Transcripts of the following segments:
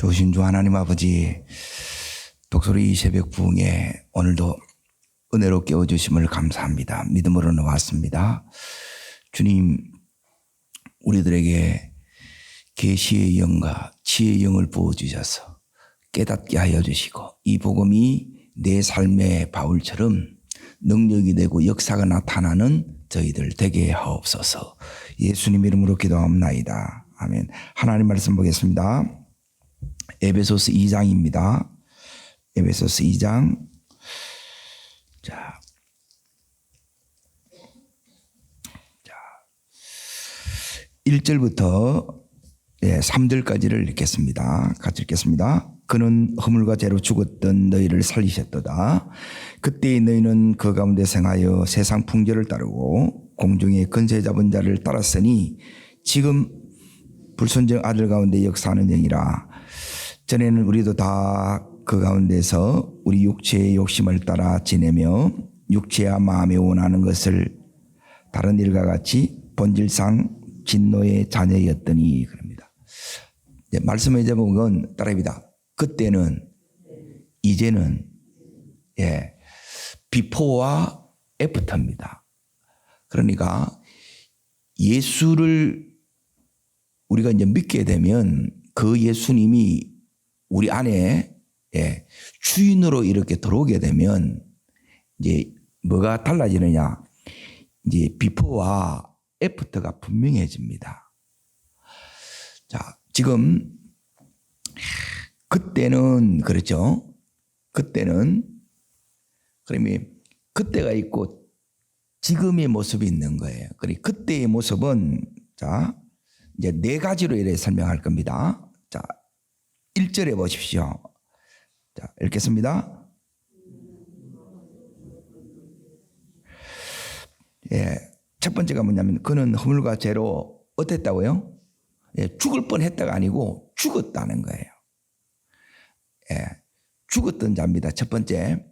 좋으신 주 하나님 아버지, 독수리 새벽 부흥에 오늘도 은혜로 깨워주심을 감사합니다. 믿음으로 나왔습니다. 주님, 우리들에게 계시의 영과 지혜의 영을 부어주셔서 깨닫게 하여 주시고, 이 복음이 내 삶의 바울처럼 능력이 되고 역사가 나타나는 저희들 되게 하옵소서. 예수님 이름으로 기도합나이다. 아멘. 하나님 말씀 보겠습니다. 에베소서 2장입니다. 에베소서 2장. 자, 1절부터 3절까지를 읽겠습니다. 같이 읽겠습니다. 그는 허물과 죄로 죽었던 너희를 살리셨도다. 그때의 너희는 그 가운데 생하여 세상 풍조를 따르고 공중의 권세 잡은 자를 따랐으니 지금 불순종 아들 가운데 역사하는 영이라. 전에는 우리도 다 그 가운데서 우리 육체의 욕심을 따라 지내며 육체와 마음에 원하는 것을 다른 일과 같이 본질상 진노의 자녀였더니 그럽니다. 말씀의 제목은 따라합니다. 그때는, 이제는, 비포와 애프터입니다. 그러니까 예수를 우리가 이제 믿게 되면 그 예수님이 우리 안에 주인으로 이렇게 들어오게 되면 이제 뭐가 달라지느냐? 이제 비포와 애프터가 분명해집니다. 자, 지금 그때는 그렇죠. 그때는 그러면 그때가 있고 지금의 모습이 있는 거예요. 그러니까 그때의 모습은 자 이제 네 가지로 이렇게 설명할 겁니다. 자, 1절에 보십시오. 자, 읽겠습니다. 첫 번째가 뭐냐면 그는 허물과 죄로 어땠다고요? 죽을 뻔했다가 아니고 죽었다는 거예요. 죽었던 자입니다. 첫 번째,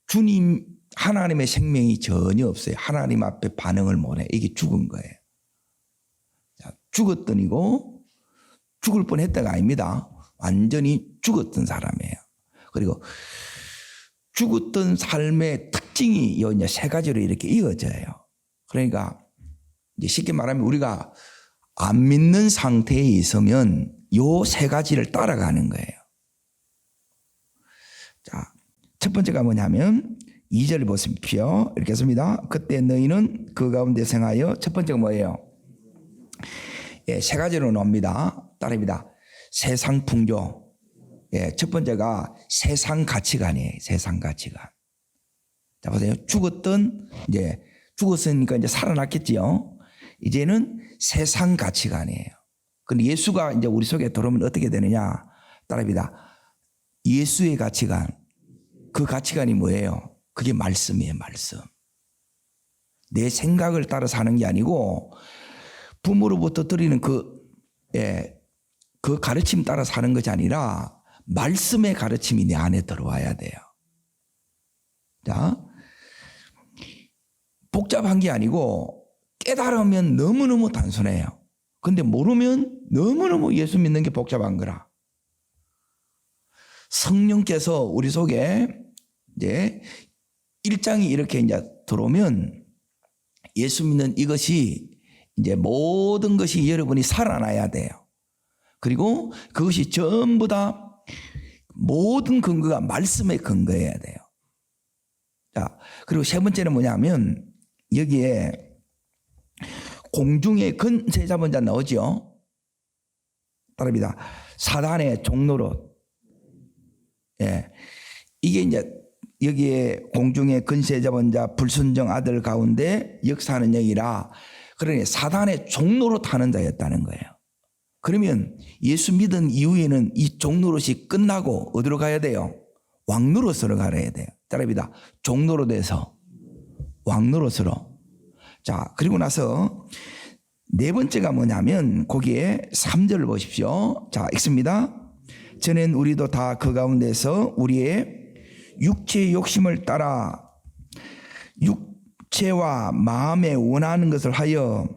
주님 하나님의 생명이 전혀 없어요. 하나님 앞에 반응을 못해. 이게 죽은 거예요. 자, 죽었던이고 죽을 뻔했다가 아닙니다. 완전히 죽었던 사람이에요. 그리고 죽었던 삶의 특징이 이제 세 가지로 이렇게 이어져요. 그러니까 이제 쉽게 말하면 우리가 안 믿는 상태에 있으면 요 세 가지를 따라가는 거예요. 자, 첫 번째가 뭐냐면 2절 보십시오. 읽겠습니다. 그때 너희는 그 가운데 생하여. 첫 번째가 뭐예요? 세 가지로 나옵니다. 따라합니다. 세상 풍조. 첫 번째가 세상 가치관이에요. 세상 가치관. 자, 보세요. 이제 죽었으니까 이제 살아났겠지요. 이제는 세상 가치관이에요. 근데 예수가 이제 우리 속에 들어오면 어떻게 되느냐? 따라합니다. 예수의 가치관. 그 가치관이 뭐예요? 그게 말씀이에요, 말씀. 내 생각을 따라 사는 게 아니고 부모로부터 들리는 그 가르침 따라 사는 것이 아니라 말씀의 가르침이 내 안에 들어와야 돼요. 자, 복잡한 게 아니고 깨달으면 너무너무 단순해요. 근데 모르면 너무너무 예수 믿는 게 복잡한 거라. 성령께서 우리 속에 이제 일장이 이렇게 이제 들어오면 예수 믿는 이것이 이제 모든 것이 여러분이 살아나야 돼요. 그리고 그것이 전부 다 모든 근거가 말씀에 근거해야 돼요. 자, 그리고 세 번째는 뭐냐면 여기에 공중의 권세 잡은 자 나오죠. 따라합니다. 사단의 종노릇. 이게 이제 여기에 공중의 권세 잡은 자 불순종 아들 가운데 역사하는 영이라. 그러니 사단의 종노릇 하는 자였다는 거예요. 그러면 예수 믿은 이후에는 이 종노릇이 끝나고 어디로 가야 돼요? 왕노릇으로 가야 돼요. 따라합니다. 종노릇에서 왕노릇으로. 자, 그리고 나서 네 번째가 뭐냐면 거기에 3절을 보십시오. 자, 읽습니다. 전엔 우리도 다 그 가운데서 우리의 육체의 욕심을 따라 육체와 마음에 원하는 것을 하여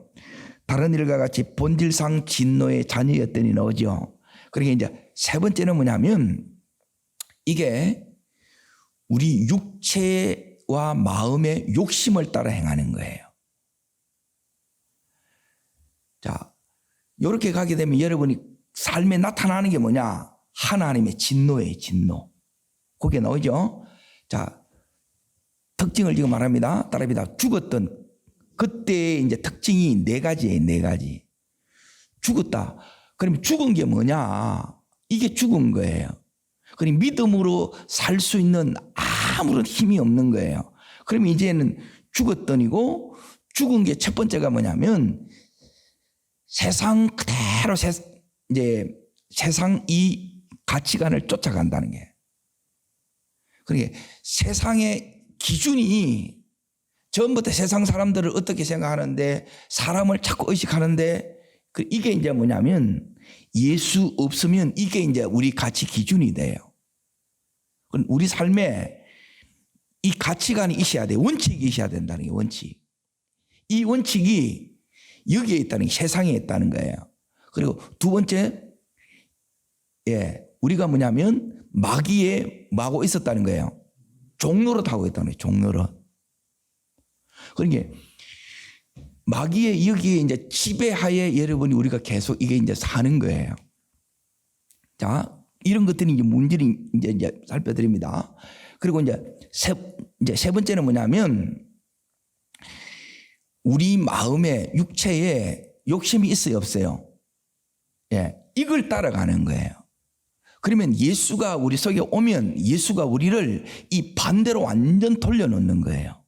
다른 일과 같이 본질상 진노의 자녀였더니 나오죠. 그러니까 이제 세 번째는 뭐냐면 이게 우리 육체와 마음의 욕심을 따라 행하는 거예요. 자, 이렇게 가게 되면 여러분이 삶에 나타나는 게 뭐냐? 하나님의 진노예요, 진노. 거기에 나오죠? 자, 특징을 지금 말합니다. 따라합니다. 죽었던 그때의 이제 특징이 네 가지예요, 네 가지. 죽었다. 그럼 죽은 게 뭐냐? 이게 죽은 거예요. 그럼 믿음으로 살 수 있는 아무런 힘이 없는 거예요. 그럼 이제는 죽었더니고 죽은 게 첫 번째가 뭐냐면 세상 그대로 이제 세상 이 가치관을 쫓아간다는 게. 그러니까 세상의 기준이 전부터 세상 사람들을 어떻게 생각하는데 사람을 자꾸 의식하는데 이게 이제 뭐냐면 예수 없으면 이게 이제 우리 가치 기준이 돼요. 그럼 우리 삶에 이 가치관이 있어야 돼. 원칙이 있어야 된다는 게 원칙. 이 원칙이 여기에 있다는 게 세상에 있다는 거예요. 그리고 두 번째, 우리가 뭐냐면 마귀에 마고 있었다는 거예요. 종노릇 하고 있다는 거예요. 종노릇. 그러니까 마귀의 여기에 이제 지배하에 여러분이 우리가 계속 이게 이제 사는 거예요. 자, 이런 것들이 이제 문제를 이제 살펴드립니다. 그리고 이제 세 번째는 뭐냐면 우리 마음에 육체에 욕심이 있어요, 없어요? 이걸 따라가는 거예요. 그러면 예수가 우리 속에 오면 예수가 우리를 이 반대로 완전 돌려놓는 거예요.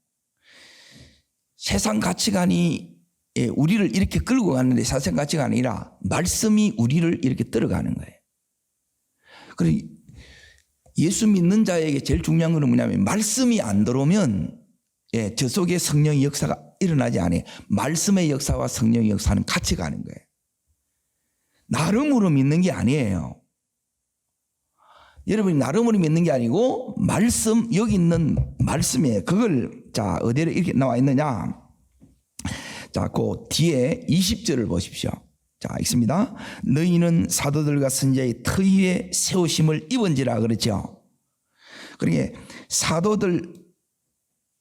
세상 가치관이 우리를 이렇게 끌고 가는데 세상 가치가 아니라 말씀이 우리를 이렇게 끌어가는 거예요. 그리고 예수 믿는 자에게 제일 중요한 것은 뭐냐면 말씀이 안 들어오면 저 속에 성령의 역사가 일어나지 않아요. 말씀의 역사와 성령의 역사는 같이 가는 거예요. 나름으로 믿는 게 아니에요. 여러분이 나름으로 믿는 게 아니고 말씀, 여기 있는 말씀이에요. 그걸 자 어디에 이렇게 나와 있느냐. 자, 그 뒤에 20절을 보십시오. 자, 읽습니다. 너희는 사도들과 선지자의 터 위에 세우심을 입은지라 그랬죠. 그러니까 사도들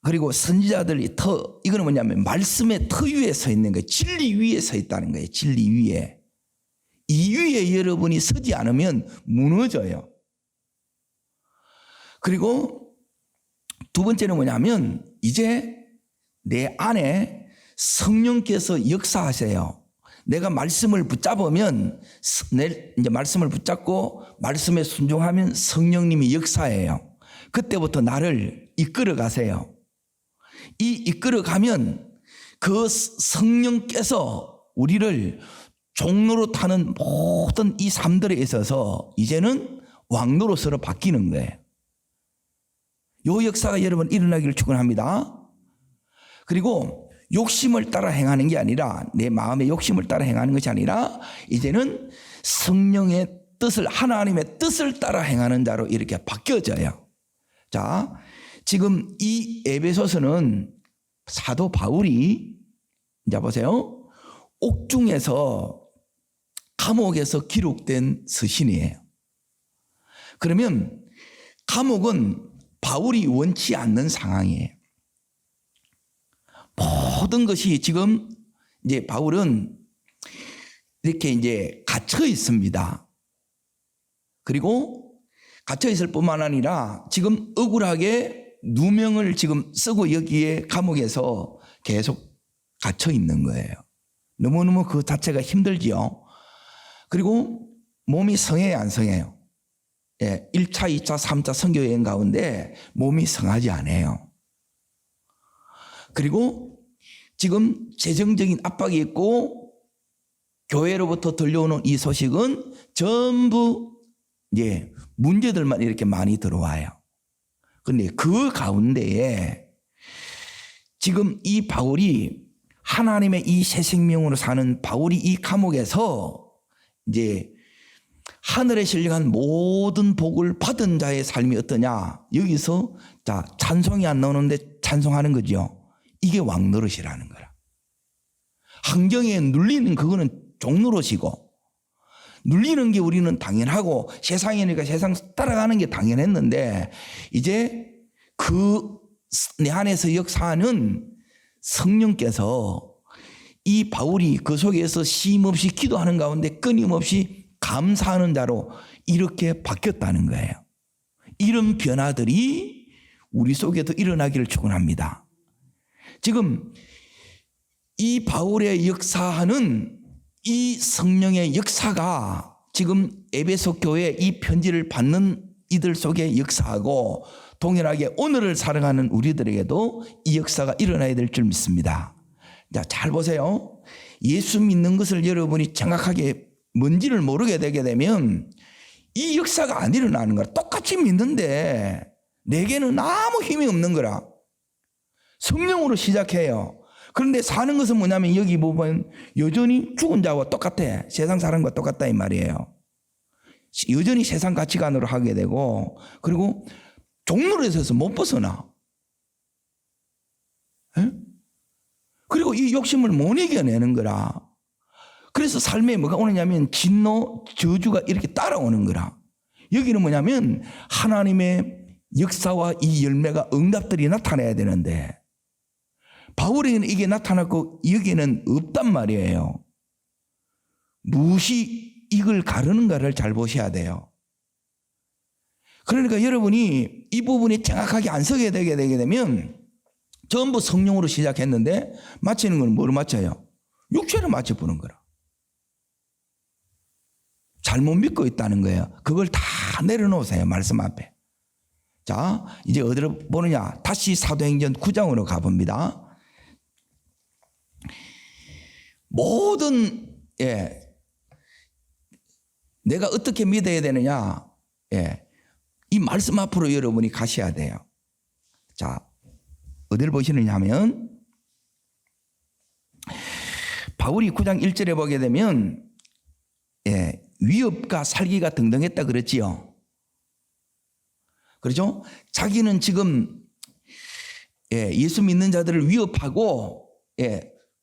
그리고 선지자들이 터, 이거는 뭐냐면 말씀의 터 위에 서 있는 거예요. 진리 위에 서 있다는 거예요. 진리 위에. 이 위에 여러분이 서지 않으면 무너져요. 그리고 두 번째는 뭐냐면 이제 내 안에 성령께서 역사하세요. 내가 말씀을 붙잡으면 이제 말씀을 붙잡고 말씀에 순종하면 성령님이 역사해요. 그때부터 나를 이끌어 가세요. 이 이끌어 가면 그 성령께서 우리를 종로로 타는 모든 이 삶들에 있어서 이제는 왕노로서로 바뀌는 거예요. 이 역사가 여러분 일어나기를 축원합니다. 그리고 욕심을 따라 행하는 게 아니라 내 마음의 욕심을 따라 행하는 것이 아니라 이제는 성령의 뜻을 하나님의 뜻을 따라 행하는 자로 이렇게 바뀌어져요. 자, 지금 이 에베소서는 사도 바울이 이제 보세요. 옥중에서 감옥에서 기록된 서신이에요. 그러면 감옥은 바울이 원치 않는 상황이에요. 모든 것이 지금 이제 바울은 이렇게 이제 갇혀 있습니다. 그리고 갇혀 있을 뿐만 아니라 지금 억울하게 누명을 지금 쓰고 여기에 감옥에서 계속 갇혀 있는 거예요. 너무너무 그 자체가 힘들지요. 그리고 몸이 성해요, 안 성해요? 1차, 2차, 3차 선교 여행 가운데 몸이 성하지 않아요. 그리고 지금 재정적인 압박이 있고 교회로부터 들려오는 이 소식은 전부 이제 문제들만 이렇게 많이 들어와요. 그런데 그 가운데에 지금 이 바울이 하나님의 이 새 생명으로 사는 바울이 이 감옥에서 이제 하늘에 실려간 모든 복을 받은 자의 삶이 어떠냐. 여기서 자 찬송이 안 나오는데 찬송하는 거죠. 이게 왕노릇이라는 거라. 환경에 눌리는 그거는 종노릇이고 눌리는 게 우리는 당연하고 세상이니까 세상 따라가는 게 당연했는데 이제 그 내 안에서 역사하는 성령께서 이 바울이 그 속에서 쉼없이 기도하는 가운데 끊임없이 감사하는 자로 이렇게 바뀌었다는 거예요. 이런 변화들이 우리 속에도 일어나기를 축원합니다. 지금 이 바울의 역사하는 이 성령의 역사가 지금 에베소 교회 이 편지를 받는 이들 속에 역사하고 동일하게 오늘을 살아가는 우리들에게도 이 역사가 일어나야 될 줄 믿습니다. 자, 잘 보세요. 예수 믿는 것을 여러분이 정확하게 뭔지를 모르게 되게 되면 이 역사가 안 일어나는 거라. 똑같이 믿는데 내게는 아무 힘이 없는 거라. 성령으로 시작해요. 그런데 사는 것은 뭐냐면 여기 보면 여전히 죽은 자와 똑같아. 세상 사람과 똑같다 이 말이에요. 여전히 세상 가치관으로 하게 되고 그리고 종로에 서서 못 벗어나. 에? 그리고 이 욕심을 못 이겨내는 거라. 그래서 삶에 뭐가 오느냐면 진노, 저주가 이렇게 따라오는 거라. 여기는 뭐냐면 하나님의 역사와 이 열매가 응답들이 나타나야 되는데 바울에게는 이게 나타났고 여기는 없단 말이에요. 무엇이 이걸 가르는가를 잘 보셔야 돼요. 그러니까 여러분이 이 부분이 정확하게 안 서게 되게 되면 전부 성령으로 시작했는데 마치는 건 뭐로 마쳐요? 육체로 마쳐보는 거라. 잘못 믿고 있다는 거예요. 그걸 다 내려놓으세요. 말씀 앞에. 자, 이제 어디로 보느냐? 다시 사도행전 9장으로 가봅니다. 모든 내가 어떻게 믿어야 되느냐? 이 말씀 앞으로 여러분이 가셔야 돼요. 자, 어디를 보시느냐 하면 바울이 9장 1절에 보게 되면 위협과 살기가 등등했다 그랬지요. 그렇죠? 자기는 지금 예수 믿는 자들을 위협하고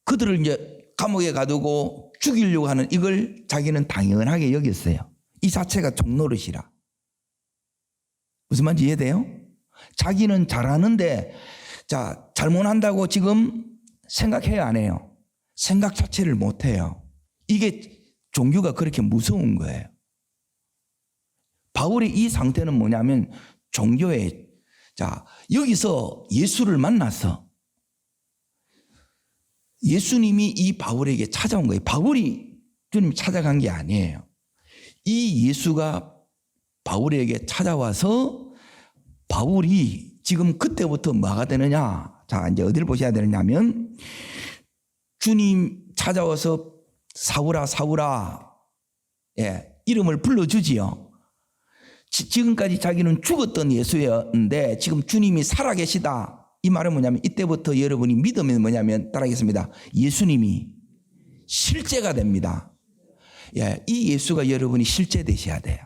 그들을 이제 감옥에 가두고 죽이려고 하는 이걸 자기는 당연하게 여겼어요. 이 자체가 종노릇이라. 무슨 말인지 이해돼요? 자기는 잘하는데 자, 잘못한다고 지금 생각해야 안 해요. 생각 자체를 못 해요. 이게 종교가 그렇게 무서운 거예요. 바울의 이 상태는 뭐냐면 종교에 자, 여기서 예수를 만났어. 예수님이 이 바울에게 찾아온 거예요. 바울이 주님 찾아간 게 아니에요. 이 예수가 바울에게 찾아와서 바울이 지금 그때부터 뭐가 되느냐? 자, 이제 어디를 보셔야 되느냐면 주님 찾아와서 사울아 사울아 이름을 불러주지요. 지금까지 자기는 죽었던 예수였는데 지금 주님이 살아계시다. 이 말은 뭐냐면 이때부터 여러분이 믿으면 뭐냐면 따라하겠습니다. 예수님이 실제가 됩니다. 이 예수가 여러분이 실제 되셔야 돼요.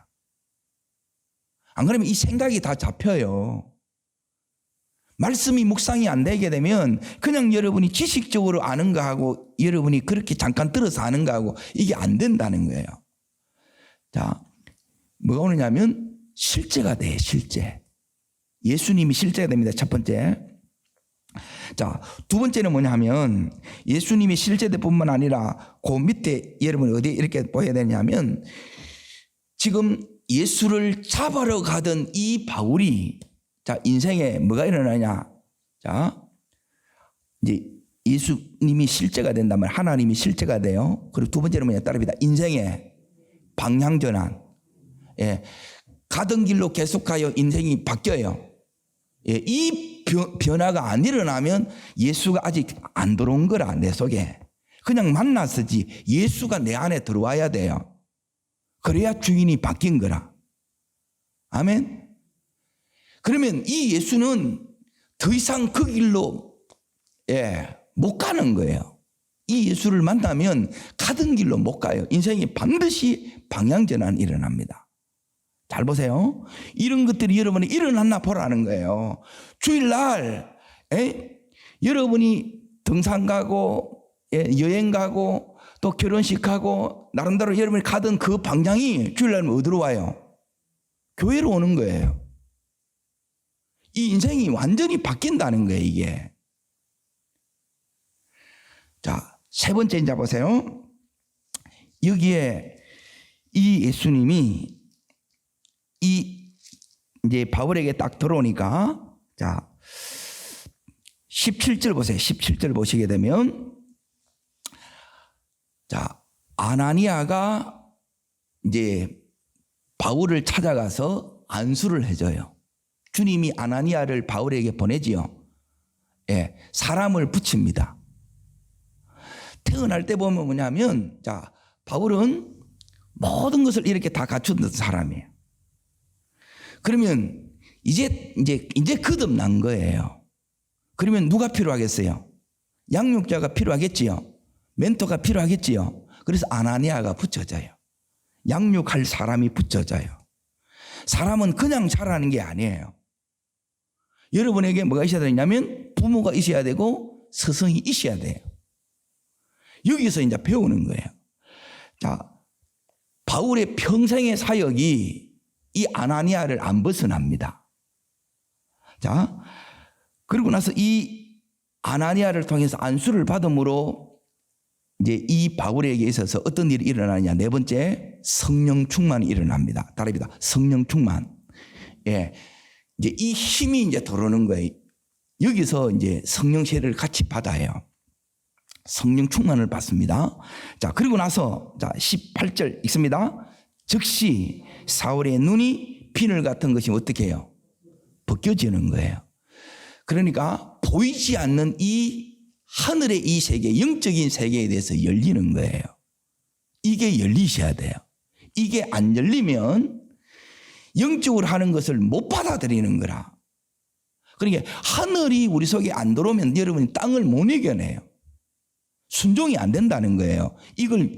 안 그러면 이 생각이 다 잡혀요. 말씀이 묵상이 안 되게 되면 그냥 여러분이 지식적으로 아는 거하고 여러분이 그렇게 잠깐 들어서 아는 거하고 이게 안 된다는 거예요. 자, 뭐가 오느냐면 실제가 돼, 실제. 예수님이 실제가 됩니다. 첫 번째. 자, 두 번째는 뭐냐 하면 예수님이 실제될 뿐만 아니라 그 밑에 여러분 어디 이렇게 보여야 되냐면 지금 예수를 잡아러 가던 이 바울이 자, 인생에 뭐가 일어나냐? 자, 이제 예수님이 실제가 된다면 하나님이 실제가 돼요. 그리고 두 번째는 뭐냐? 따릅니다. 인생의 방향 전환. 가던 길로 계속하여 인생이 바뀌어요. 이 변화가 안 일어나면 예수가 아직 안 들어온 거라 내 속에. 그냥 만났었지 예수가 내 안에 들어와야 돼요. 그래야 주인이 바뀐 거라. 아멘. 그러면 이 예수는 더 이상 그 길로 못 가는 거예요. 이 예수를 만나면 가던 길로 못 가요. 인생이 반드시 방향전환이 일어납니다. 잘 보세요. 이런 것들이 여러분이 일어났나 보라는 거예요. 주일날 여러분이 등산 가고 여행 가고 또 결혼식하고 나름대로 여러분이 가던 그 방향이 주일날 어디로 와요? 교회로 오는 거예요. 이 인생이 완전히 바뀐다는 거예요, 이게. 자, 세 번째 이제 보세요. 여기에 이 예수님이 이제 바울에게 딱 들어오니까, 자, 17절 보세요. 17절 보시게 되면, 자, 아나니아가 이제 바울을 찾아가서 안수를 해줘요. 주님이 아나니아를 바울에게 보내지요. 예, 사람을 붙입니다. 태어날 때 보면 뭐냐면, 자, 바울은 모든 것을 이렇게 다 갖춘 사람이에요. 그러면 이제 거듭난 거예요. 그러면 누가 필요하겠어요? 양육자가 필요하겠지요. 멘토가 필요하겠지요. 그래서 아나니아가 붙여져요. 양육할 사람이 붙여져요. 사람은 그냥 자라는 게 아니에요. 여러분에게 뭐가 있어야 되냐면 부모가 있어야 되고 스승이 있어야 돼요. 여기서 이제 배우는 거예요. 자, 바울의 평생의 사역이 이 아나니아를 안 벗어납니다. 자, 그리고 나서 이 아나니아를 통해서 안수를 받음으로 이제 이 바울에게 있어서 어떤 일이 일어나느냐. 네 번째, 성령 충만이 일어납니다. 다릅니다. 성령 충만. 예. 이제 이 힘이 이제 들어오는 거예요. 여기서 이제 성령 세례를 같이 받아요. 성령 충만을 받습니다. 자, 그리고 나서, 자, 18절 읽습니다. 즉시 사울의 눈이 비늘 같은 것이 어떻게 해요? 벗겨지는 거예요. 그러니까 보이지 않는 이 하늘의 이 세계, 영적인 세계에 대해서 열리는 거예요. 이게 열리셔야 돼요. 이게 안 열리면 영적으로 하는 것을 못 받아들이는 거라. 그러니까 하늘이 우리 속에 안 들어오면 여러분이 땅을 못 이겨내요. 순종이 안 된다는 거예요. 이걸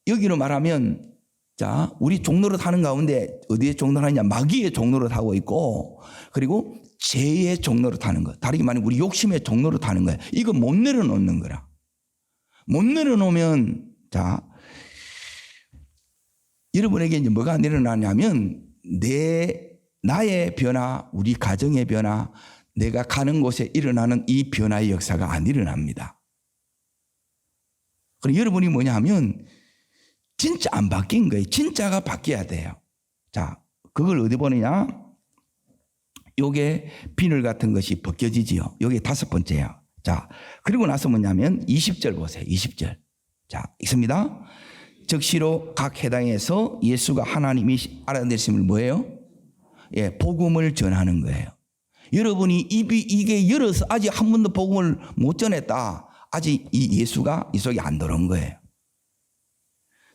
여기로 말하면, 자, 우리 종로릇 하는 가운데 어디에 종로릇 하느냐? 마귀의 종로릇 하고 있고, 그리고 죄의 종로릇 하는 거. 다르게 말하면 우리 욕심의 종로릇 하는 거예요. 이거 못 내려놓는 거라. 못 내려놓으면, 자, 여러분에게 이제 뭐가 일어나냐면 나의 변화, 우리 가정의 변화, 내가 가는 곳에 일어나는 이 변화의 역사가 안 일어납니다. 그럼 여러분이 뭐냐 하면 진짜 안 바뀐 거예요. 진짜가 바뀌어야 돼요. 자, 그걸 어디 보느냐? 요게 비늘 같은 것이 벗겨지지요. 요게 다섯 번째예요. 자, 그리고 나서 뭐냐면 20절 보세요. 20절. 자, 있습니다. 즉시로 각 해당에서 예수가 하나님이 알아내심을 뭐예요? 예, 복음을 전하는 거예요. 여러분이 입이 이게 열어서 아직 한 번도 복음을 못 전했다. 아직 이 예수가 이 속에 안 들어온 거예요.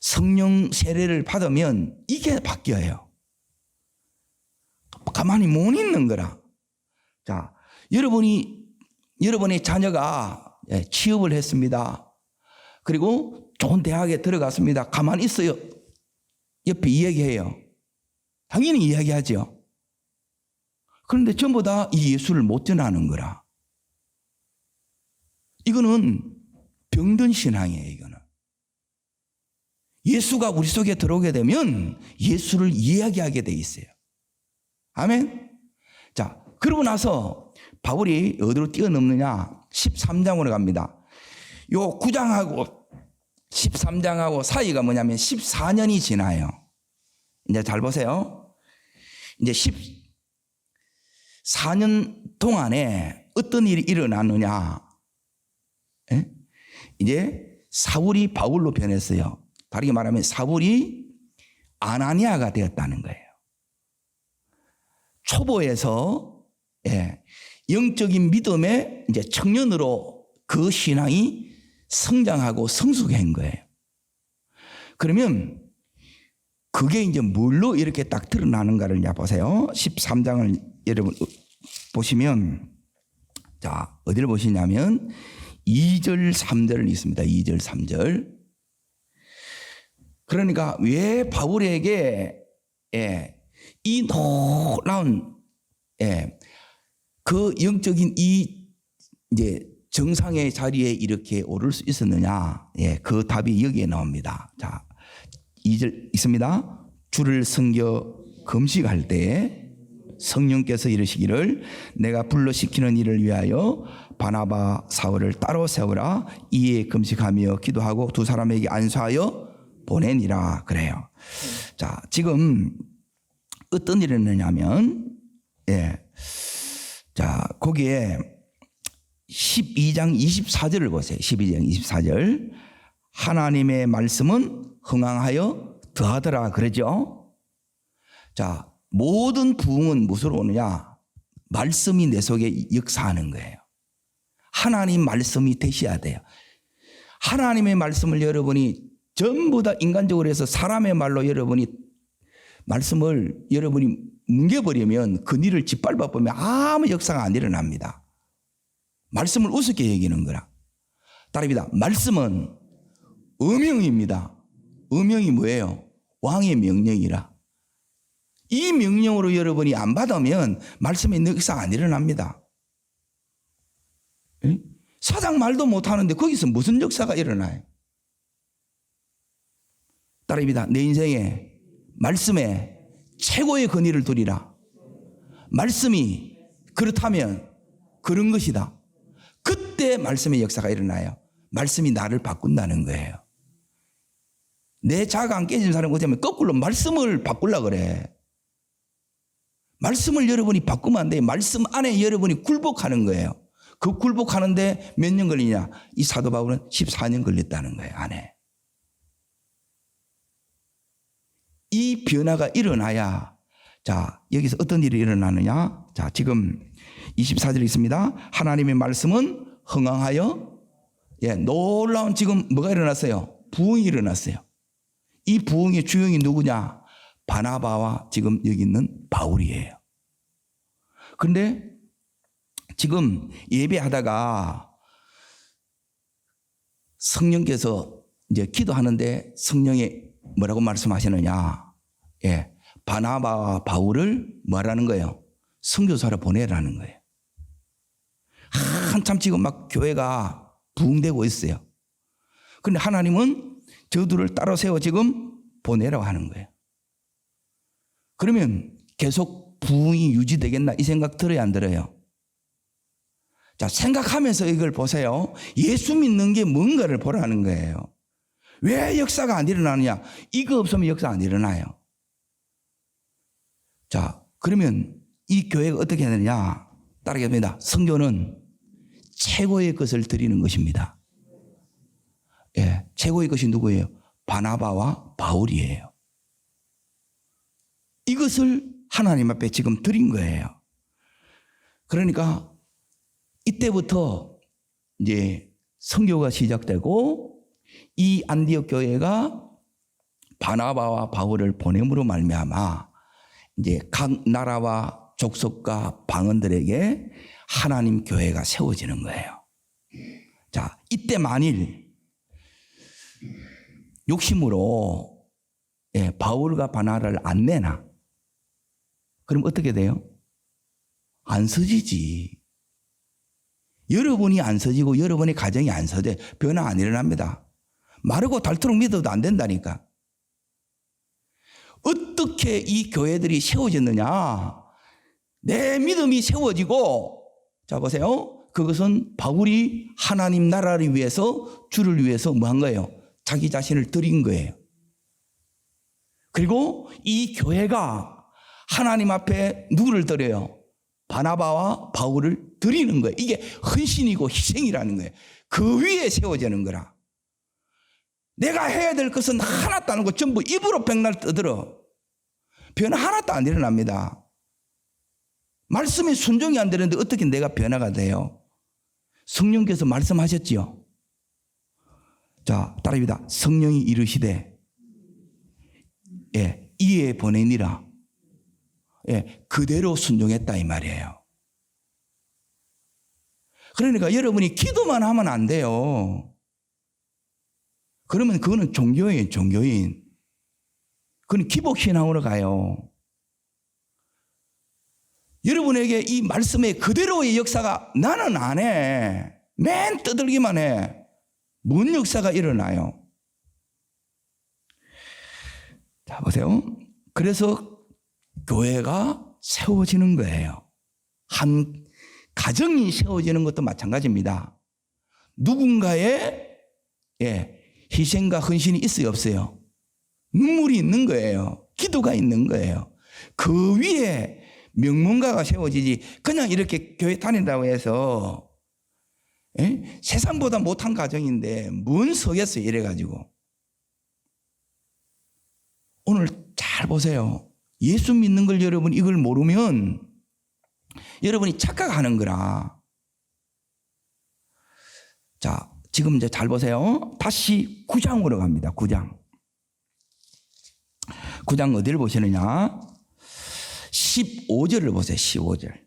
성령 세례를 받으면 이게 바뀌어요. 가만히 못 있는 거라. 자, 여러분의 자녀가 취업을 했습니다. 그리고 좋은 대학에 들어갔습니다. 가만히 있어요. 옆에 이야기해요. 당연히 이야기하죠. 그런데 전부 다 이 예수를 못 전하는 거라. 이거는 병든 신앙이에요. 이거는. 예수가 우리 속에 들어오게 되면 예수를 이야기하게 돼 있어요. 아멘. 자, 그러고 나서 바울이 어디로 뛰어넘느냐? 13장으로 갑니다. 요 9장하고 13장하고 사이가 뭐냐면 14년이 지나요. 이제 잘 보세요. 이제 14년 동안에 어떤 일이 일어났느냐? 예? 이제 사울이 바울로 변했어요. 다르게 말하면 사울이 아나니아가 되었다는 거예요. 초보에서 영적인 믿음의 이제 청년으로 그 신앙이 성장하고 성숙한 거예요. 그러면 그게 이제 뭘로 이렇게 딱 드러나는가를 이제 보세요. 13장을 여러분 보시면, 자, 어디를 보시냐면 2절 3절을 있습니다. 2절 3절. 그러니까 왜 바울에게 이 놀라운 그 영적인 이 이제 정상의 자리에 이렇게 오를 수 있었느냐? 예, 그 답이 여기에 나옵니다. 자, 2절 있습니다. 주를 섬겨 금식할 때에 성령께서 이르시기를 내가 불러시키는 일을 위하여 바나바 사울을 따로 세우라. 이에 금식하며 기도하고 두 사람에게 안수하여 보내니라 그래요. 자, 지금 어떤 일이 있느냐면, 예, 자, 거기에 12장 24절을 보세요. 12장 24절. 하나님의 말씀은 흥황하여 더하더라 그러죠. 자, 모든 부흥은 무엇으로 오느냐? 말씀이 내 속에 역사하는 거예요. 하나님 말씀이 되셔야 돼요. 하나님의 말씀을 여러분이 전부 다 인간적으로 해서 사람의 말로 여러분이 말씀을 여러분이 뭉개버리면 그 일을 짓밟아 보면 아무 역사가 안 일어납니다. 말씀을 우습게 여기는 거라. 따릅니다. 말씀은 음영입니다. 음영이 뭐예요? 왕의 명령이라. 이 명령으로 여러분이 안 받으면 말씀의 역사가 안 일어납니다. 에? 사장 말도 못하는데 거기서 무슨 역사가 일어나요? 따릅니다. 내 인생에 말씀에 최고의 권위를 두리라. 말씀이 그렇다면 그런 것이다. 그때 말씀의 역사가 일어나요. 말씀이 나를 바꾼다는 거예요. 내 자아가 안 깨진 사람 어쩌면 거꾸로 말씀을 바꾸려고 그래. 말씀을 여러분이 바꾸면 안 돼요. 말씀 안에 여러분이 굴복하는 거예요. 그 굴복하는데 몇 년 걸리냐? 이 사도 바울은 14년 걸렸다는 거예요. 안에. 이 변화가 일어나야, 자, 여기서 어떤 일이 일어나느냐? 자, 지금 24절 있습니다. 하나님의 말씀은 흥황하여, 예, 놀라운 지금 뭐가 일어났어요? 부흥이 일어났어요. 이 부흥의 주역이 누구냐? 바나바와 지금 여기 있는 바울이에요. 그런데 지금 예배하다가 성령께서 이제 기도하는데 성령이 뭐라고 말씀하시느냐? 예, 바나바와 바울을 뭐라는 거예요? 선교사로 보내라는 거예요. 한참 지금 막 교회가 부흥되고 있어요. 그런데 하나님은 저들을 따로 세워 지금 보내라고 하는 거예요. 그러면 계속 부흥이 유지되겠나 이 생각 들어요, 안 들어요? 자, 생각하면서 이걸 보세요. 예수 믿는 게 뭔가를 보라는 거예요. 왜 역사가 안 일어나느냐? 이거 없으면 역사 안 일어나요. 자, 그러면 이 교회가 어떻게 해야 되느냐? 따르겠습니다. 선교는 최고의 것을 드리는 것입니다. 예, 최고의 것이 누구예요? 바나바와 바울이에요. 이것을 하나님 앞에 지금 드린 거예요. 그러니까 이때부터 이제 선교가 시작되고 이 안디옥 교회가 바나바와 바울을 보냄으로 말미암아 이제 각 나라와 족속과 방언들에게 하나님 교회가 세워지는 거예요. 자, 이때 만일 욕심으로 바울과 바나바를 안 내나? 그럼 어떻게 돼요? 안 서지지. 여러분이 안 서지고 여러분의 가정이 안 서져. 변화 안 일어납니다. 마르고 닳도록 믿어도 안 된다니까. 어떻게 이 교회들이 세워졌느냐? 내 믿음이 세워지고, 자 보세요. 그것은 바울이 하나님 나라를 위해서, 주를 위해서 뭐 한 거예요? 자기 자신을 드린 거예요. 그리고 이 교회가 하나님 앞에 누구를 드려요? 바나바와 바울을 드리는 거예요. 이게 헌신이고 희생이라는 거예요. 그 위에 세워지는 거라. 내가 해야 될 것은 하나도 안 하고 전부 입으로 백날 떠들어. 변화 하나도 안 일어납니다. 말씀에 순종이 안 되는데 어떻게 내가 변화가 돼요? 성령께서 말씀하셨지요. 자, 따라합니다. 성령이 이르시되 이에 보내니라. 그대로 순종했다 이 말이에요. 그러니까 여러분이 기도만 하면 안 돼요. 그러면 그거는 종교인. 그건 기복신앙으로 가요. 여러분에게 이 말씀의 그대로의 역사가 나는 안 해. 맨 떠들기만 해. 뭔 역사가 일어나요? 자, 보세요. 그래서 교회가 세워지는 거예요. 한 가정이 세워지는 것도 마찬가지입니다. 누군가의 희생과 헌신이 있어요, 없어요? 눈물이 있는 거예요. 기도가 있는 거예요. 그 위에 명문가가 세워지지, 그냥 이렇게 교회 다닌다고 해서 세상보다 못한 가정인데 뭔 서겠어요, 이래가지고. 오늘 잘 보세요. 예수 믿는 걸 여러분 이걸 모르면 여러분이 착각하는 거라. 자, 지금 이제 잘 보세요. 다시 9장으로 갑니다. 9장. 9장 어디를 보시느냐? 15절을 보세요. 15절.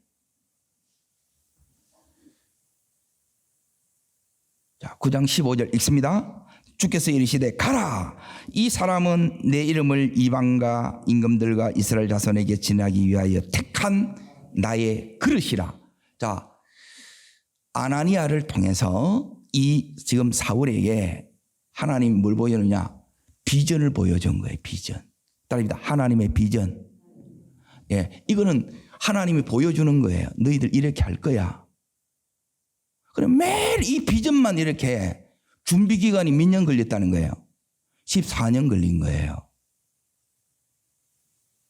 자, 9장 15절 읽습니다. 주께서 이르시되 가라, 이 사람은 내 이름을 이방과 임금들과 이스라엘 자손에게 전하기 위하여 택한 나의 그릇이라. 자, 아나니아를 통해서 이 지금 사울에게 하나님이 뭘 보여주느냐? 비전을 보여준 거예요. 비전. 따릅니다. 하나님의 비전. 이거는 하나님이 보여주는 거예요. 너희들 이렇게 할 거야. 그럼 매일 이 비전만 이렇게 준비 기간이 몇 년 걸렸다는 거예요? 14년 걸린 거예요.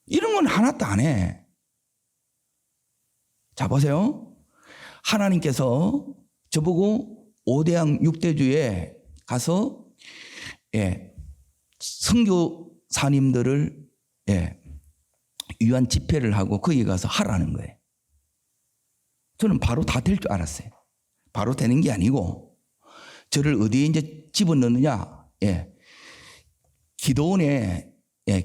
이런 건 하나도 안 해. 자, 보세요. 하나님께서 저보고 5대양 6대주에 가서 선교사님들을 위한 집회를 하고 거기 가서 하라는 거예요. 저는 바로 다 될 줄 알았어요. 바로 되는 게 아니고 저를 어디에 이제 집어넣느냐? 기도원에,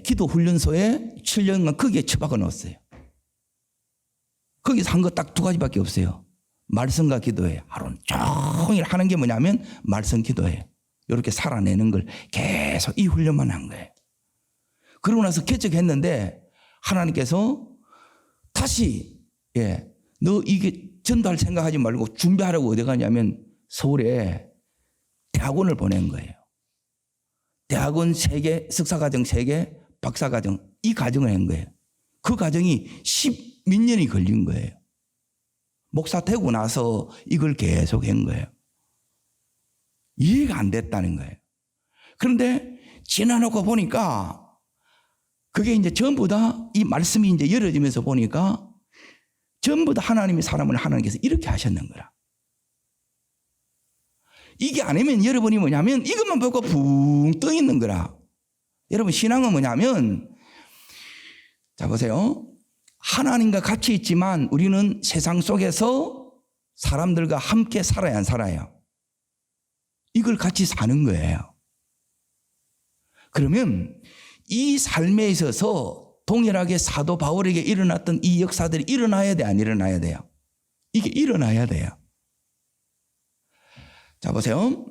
기도 훈련소에 7년간 거기에 처박아 넣었어요. 거기서 한 거 딱 2가지밖에 없어요. 말씀과 기도예요. 하루 종일 하는 게 뭐냐면 말씀 기도예요. 이렇게 살아내는 걸 계속 이 훈련만 한 거예요. 그러고 나서 개척했는데 하나님께서 다시 너 이게 전도할 생각하지 말고 준비하라고 어디 가냐면 서울에 대학원을 보낸 거예요. 대학원 3개, 석사과정 3개, 박사과정 이 과정을 한 거예요. 그 과정이 10몇 년이 걸린 거예요. 목사 되고 나서 이걸 계속 한 거예요. 이해가 안 됐다는 거예요. 그런데 지나놓고 보니까 그게 이제 전부 다 이 말씀이 이제 열어지면서 보니까 전부 다 하나님이 사람을 하나님께서 이렇게 하셨는 거라. 이게 아니면 여러분이 뭐냐면 이것만 보고 붕 떠 있는 거라. 여러분 신앙은 뭐냐면 자 보세요. 하나님과 같이 있지만 우리는 세상 속에서 사람들과 함께 살아야 안 살아요? 이걸 같이 사는 거예요. 그러면 이 삶에 있어서 동일하게 사도 바울에게 일어났던 이 역사들이 일어나야 돼, 안 일어나야 돼요? 이게 일어나야 돼요. 자 보세요.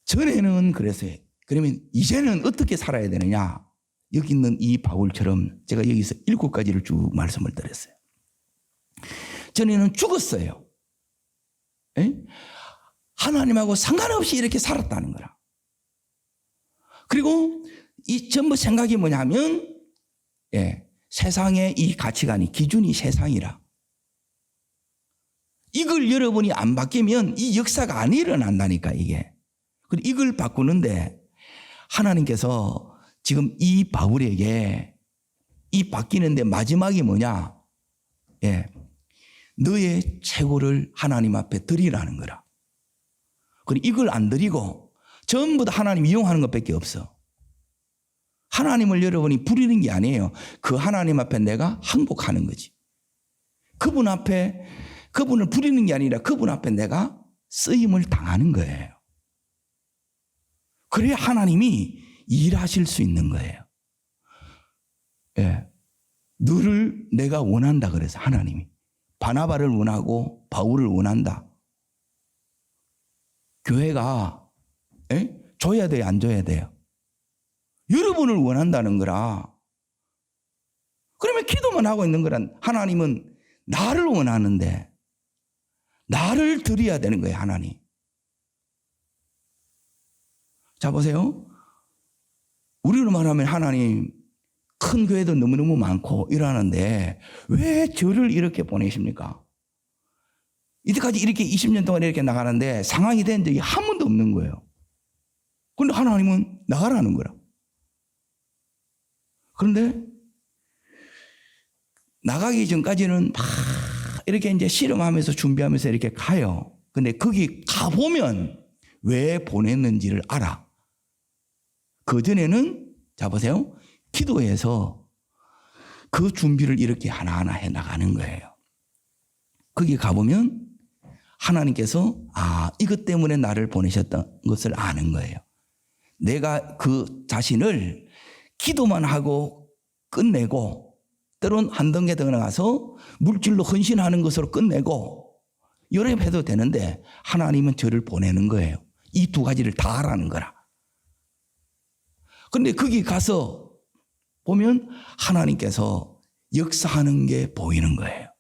전에는 그랬어요. 그러면 이제는 어떻게 살아야 되느냐? 여기 있는 이 바울처럼 제가 여기서 7가지를 쭉 말씀을 드렸어요. 전에는 죽었어요. 하나님하고 상관없이 이렇게 살았다는 거라. 그리고 이 전부 생각이 뭐냐면 세상의 이 가치관이 기준이 세상이라. 이걸 여러분이 안 바뀌면 이 역사가 안 일어난다니까 이게. 그리고 이걸 바꾸는데 하나님께서 지금 이 바울에게 이 바뀌는데 마지막이 뭐냐? 너의 최고를 하나님 앞에 드리라는 거라. 그리고 이걸 안 드리고 전부 다 하나님 이용하는 것밖에 없어. 하나님을 여러분이 부리는 게 아니에요. 그 하나님 앞에 내가 항복하는 거지. 그분 앞에 그분을 부리는 게 아니라 그분 앞에 내가 쓰임을 당하는 거예요. 그래야 하나님이 일하실 수 있는 거예요. 너를 내가 원한다 그래서 하나님이 바나바를 원하고 바울을 원한다. 교회가 줘야 돼요, 안 줘야 돼요? 여러분을 원한다는 거라. 그러면 기도만 하고 있는 거란 하나님은 나를 원하는데 나를 드려야 되는 거예요, 하나님. 자, 보세요. 우리로 말하면 하나님 큰 교회도 너무너무 많고 이러는데 왜 저를 이렇게 보내십니까? 이때까지 이렇게 20년 동안 이렇게 나가는데 상황이 된 적이 한 번도 없는 거예요. 그런데 하나님은 나가라는 거라. 그런데 나가기 전까지는 막 이렇게 이제 실험하면서 준비하면서 이렇게 가요. 근데 거기 가보면 왜 보냈는지를 알아. 그전에는, 자 보세요. 기도해서 그 준비를 이렇게 하나하나 해 나가는 거예요. 거기 가보면 하나님께서 이것 때문에 나를 보내셨던 것을 아는 거예요. 내가 그 자신을 기도만 하고 끝내고 때론 한 단계 더 나가서 물질로 헌신하는 것으로 끝내고 여러 개 해도 되는데 하나님은 저를 보내는 거예요. 이 두 가지를 다 하라는 거라. 그런데 거기 가서 보면 하나님께서 역사하는 게 보이는 거예요.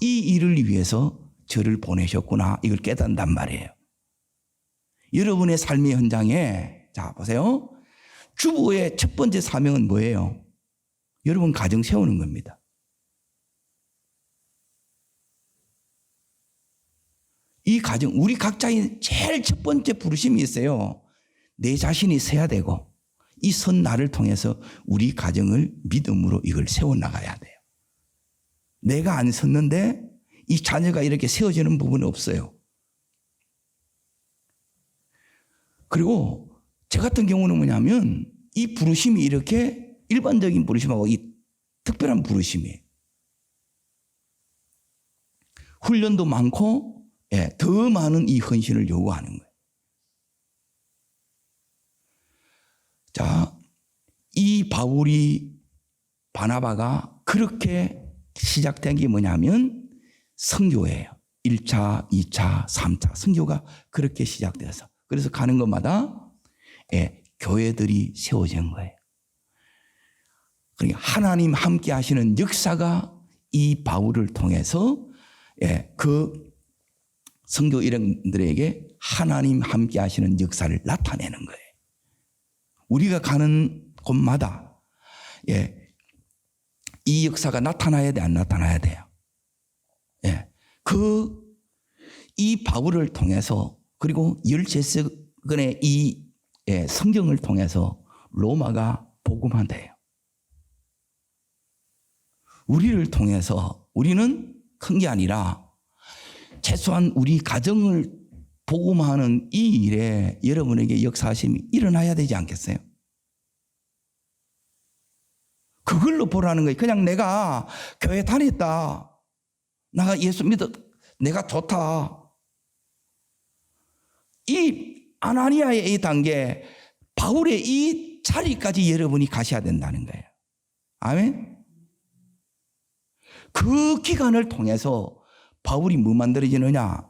이 일을 위해서 저를 보내셨구나. 이걸 깨닫는단 말이에요. 여러분의 삶의 현장에, 자 보세요. 주부의 첫 번째 사명은 뭐예요? 여러분 가정 세우는 겁니다. 이 가정, 우리 각자의 제일 첫 번째 부르심이 있어요. 내 자신이 서야 되고 이 선 나를 통해서 우리 가정을 믿음으로 이걸 세워나가야 돼요. 내가 안 섰는데 이 자녀가 이렇게 세워지는 부분은 없어요. 그리고 저 같은 경우는 뭐냐면 이 부르심이 이렇게 일반적인 부르심하고 이 특별한 부르심이에요. 훈련도 많고 더 많은 이 헌신을 요구하는 거예요. 자, 이 바울이 바나바가 그렇게 시작된 게 뭐냐면 선교예요. 1차, 2차, 3차 선교가 그렇게 시작돼서 그래서 가는 곳마다 교회들이 세워진 거예요. 그러니까 하나님 함께 하시는 역사가 이 바울을 통해서 그 선교 일행들에게 하나님 함께 하시는 역사를 나타내는 거예요. 우리가 가는 곳마다 이 역사가 나타나야 돼, 안 나타나야 돼요? 이 바울을 통해서 그리고 13권의 이 성경을 통해서 로마가 복음화돼요. 우리를 통해서 우리는 큰 게 아니라 최소한 우리 가정을 복음화하는 이 일에 여러분에게 역사하심이 일어나야 되지 않겠어요? 그걸로 보라는 거예요. 그냥 내가 교회 다녔다. 내가 예수 믿어. 내가 좋다. 이 아나니아의 이 단계, 바울의 이 자리까지 여러분이 가셔야 된다는 거예요. 아멘? 그 기간을 통해서 바울이 뭐 만들어지느냐?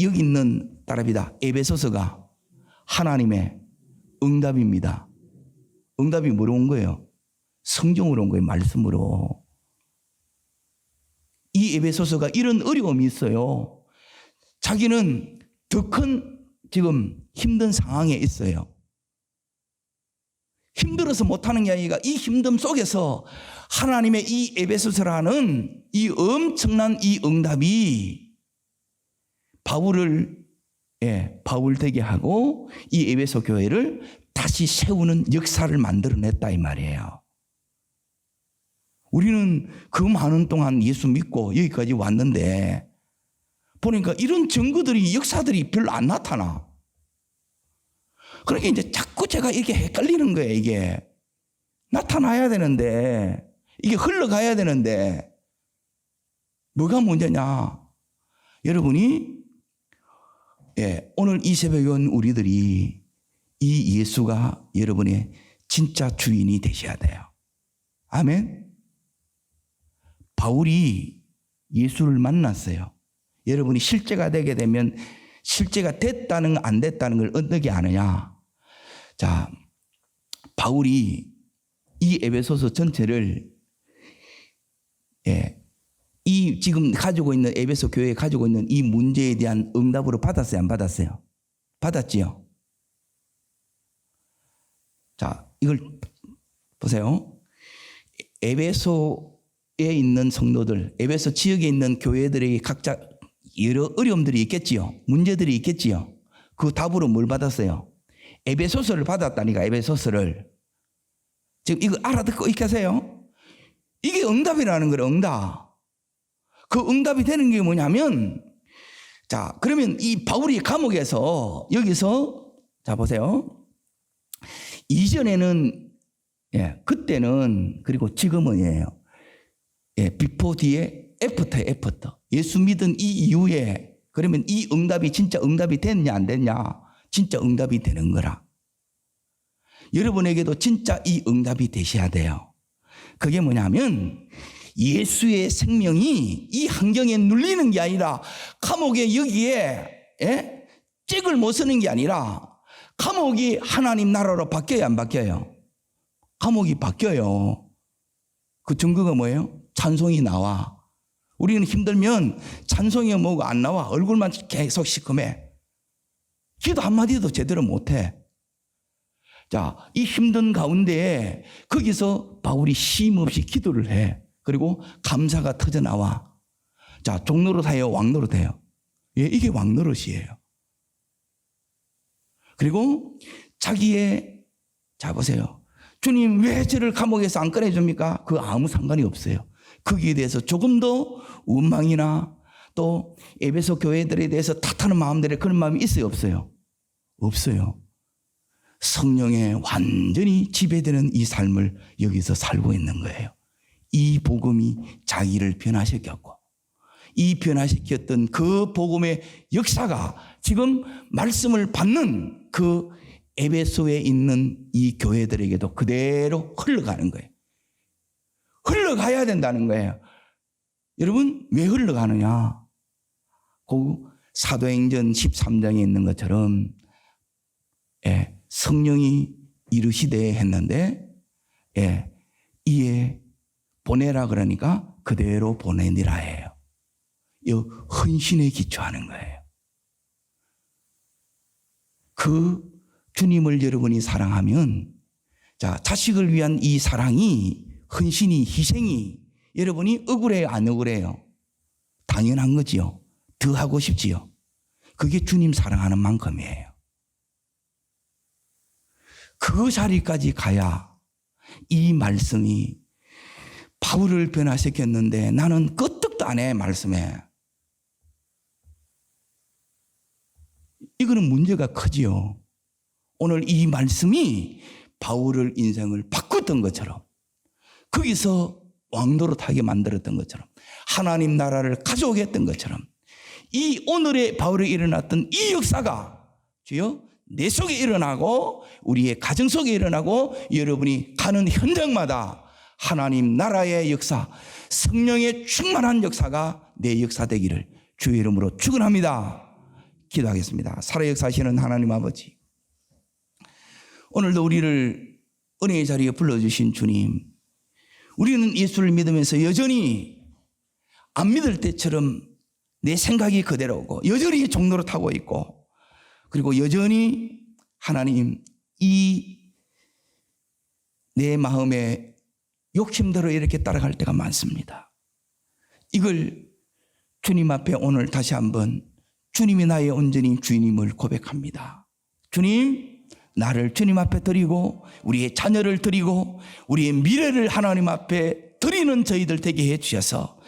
여기 있는 따라합니다. 에베소서가 하나님의 응답입니다. 응답이 뭐로 온 거예요? 성경으로 온 거예요. 말씀으로. 이 에베소서가 이런 어려움이 있어요. 자기는 더 큰 지금 힘든 상황에 있어요. 힘들어서 못하는 게 아니라 이 힘듦 속에서 하나님의 이 에베소서라는 이 엄청난 이 응답이 바울을 바울 되게 하고 이 에베소 교회를 다시 세우는 역사를 만들어냈다 이 말이에요. 우리는 그 많은 동안 예수 믿고 여기까지 왔는데 보니까 이런 증거들이 역사들이 별로 안 나타나. 그러니까 이제 자꾸 제가 이렇게 헷갈리는 거예요. 이게 나타나야 되는데 이게 흘러가야 되는데 뭐가 문제냐? 여러분이 오늘 이 새벽에 온 우리들이 이 예수가 여러분의 진짜 주인이 되셔야 돼요. 아멘. 바울이 예수를 만났어요. 여러분이 실제가 되게 되면 실제가 됐다는 안 됐다는 걸 어떻게 아느냐? 자, 바울이 이 에베소서 전체를 이 지금 가지고 있는 에베소 교회에 가지고 있는 이 문제에 대한 응답으로 받았어요? 안 받았어요? 받았지요? 자, 이걸 보세요. 에베소에 있는 성도들, 에베소 지역에 있는 교회들에게 각자 여러 어려움들이 있겠지요. 문제들이 있겠지요. 그 답으로 뭘 받았어요? 에베소서를 받았다니까, 에베소서를. 지금 이거 알아듣고 있게 하세요. 이게 응답이라는 거예요, 응답. 그 응답이 되는 게 뭐냐면, 자, 그러면 이 바울이 감옥에서 여기서, 자, 보세요. 이전에는, 그때는, 그리고 지금은이에요. 비포 뒤에 애프터에 애프터. 예수 믿은 이 이후에, 그러면 이 응답이 진짜 응답이 됐냐, 안 됐냐? 진짜 응답이 되는 거라. 여러분에게도 진짜 이 응답이 되셔야 돼요. 그게 뭐냐면, 예수의 생명이 이 환경에 눌리는 게 아니라 감옥에 여기에 잭을 못 쓰는 게 아니라 감옥이 하나님 나라로 바뀌어요, 안 바뀌어요? 감옥이 바뀌어요. 그 증거가 뭐예요? 찬송이 나와. 우리는 힘들면 찬송이 뭐가 안 나와. 얼굴만 계속 시커매. 기도 한마디도 제대로 못해. 자, 이 힘든 가운데 거기서 바울이 쉼 없이 기도를 해. 그리고 감사가 터져 나와. 자, 종노릇하여 왕노릇해요. 이게 왕노릇이에요. 그리고 자기의, 자 보세요. 주님 왜 저를 감옥에서 안 꺼내줍니까? 그 아무 상관이 없어요. 거기에 대해서 조금도 원망이나 또 에베소 교회들에 대해서 탓하는 마음들에 그런 마음이 있어요, 없어요? 없어요. 성령에 완전히 지배되는 이 삶을 여기서 살고 있는 거예요. 이 복음이 자기를 변화시켰고 이 변화시켰던 그 복음의 역사가 지금 말씀을 받는 그 에베소에 있는 이 교회들에게도 그대로 흘러가는 거예요. 흘러가야 된다는 거예요. 여러분 왜 흘러가느냐? 그 사도행전 13장에 있는 것처럼 성령이 이르시되 했는데 이에 보내라 그러니까 그대로 보내니라 해요. 이 헌신에 기초하는 거예요. 그 주님을 여러분이 사랑하면 자, 자식을 위한 이 사랑이 헌신이 희생이 여러분이 억울해요, 안 억울해요? 당연한 거지요. 더 하고 싶지요. 그게 주님 사랑하는 만큼이에요. 그 자리까지 가야 이 말씀이 바울을 변화시켰는데 나는 끄떡도 안 해, 말씀에. 이거는 문제가 크지요. 오늘 이 말씀이 바울을 인생을 바꿨던 것처럼 거기서 왕노릇하게 만들었던 것처럼 하나님 나라를 가져오게 했던 것처럼 이 오늘의 바울에 일어났던 이 역사가 주여 내 속에 일어나고 우리의 가정 속에 일어나고 여러분이 가는 현장마다 하나님 나라의 역사, 성령의 충만한 역사가 내 역사 되기를 주의 이름으로 축원합니다. 기도하겠습니다. 살아 역사하시는 하나님 아버지, 오늘도 우리를 은혜의 자리에 불러주신 주님, 우리는 예수를 믿으면서 여전히 안 믿을 때처럼 내 생각이 그대로고 여전히 종노릇하고 있고 그리고 여전히 하나님 이 내 마음에 욕심대로 이렇게 따라갈 때가 많습니다. 이걸 주님 앞에 오늘 다시 한번 주님이 나의 온전히 주인임을 고백합니다. 주님, 나를 주님 앞에 드리고 우리의 자녀를 드리고 우리의 미래를 하나님 앞에 드리는 저희들 되게 해 주셔서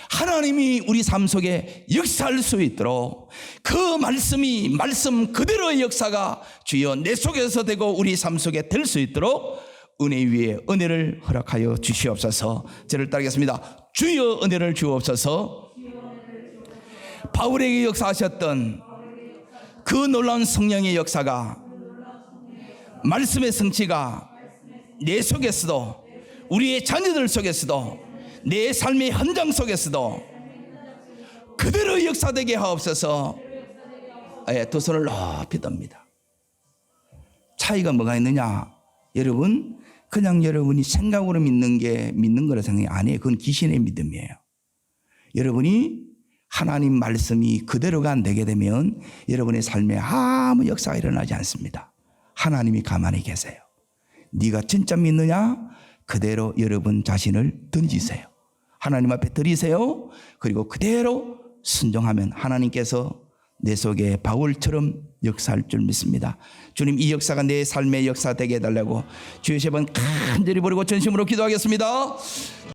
하나님이 우리 삶 속에 역사할 수 있도록 그 말씀이 말씀 그대로의 역사가 주여 내 속에서 되고 우리 삶 속에 될 수 있도록 은혜 위에 은혜를 허락하여 주시옵소서. 저를 따르겠습니다. 주여 은혜를 주옵소서. 바울에게 역사하셨던 그 놀라운 성령의 역사가 말씀의 성취가 내 속에서도 우리의 자녀들 속에서도 내 삶의 현장 속에서도 그대로 역사되게 하옵소서. 두 손을 높이 듭니다. 차이가 뭐가 있느냐? 여러분 그냥 여러분이 생각으로 믿는 게 믿는 거라 생각이 아니에요. 그건 귀신의 믿음이에요. 여러분이 하나님 말씀이 그대로가 안 되게 되면 여러분의 삶에 아무 역사가 일어나지 않습니다. 하나님이 가만히 계세요. 네가 진짜 믿느냐? 그대로 여러분 자신을 던지세요. 하나님 앞에 드리세요. 그리고 그대로 순종하면 하나님께서 내 속에 바울처럼 역사할 줄 믿습니다. 주님, 이 역사가 내 삶의 역사 되게 해달라고 주여 세 번 간절히 부르고 전심으로 기도하겠습니다.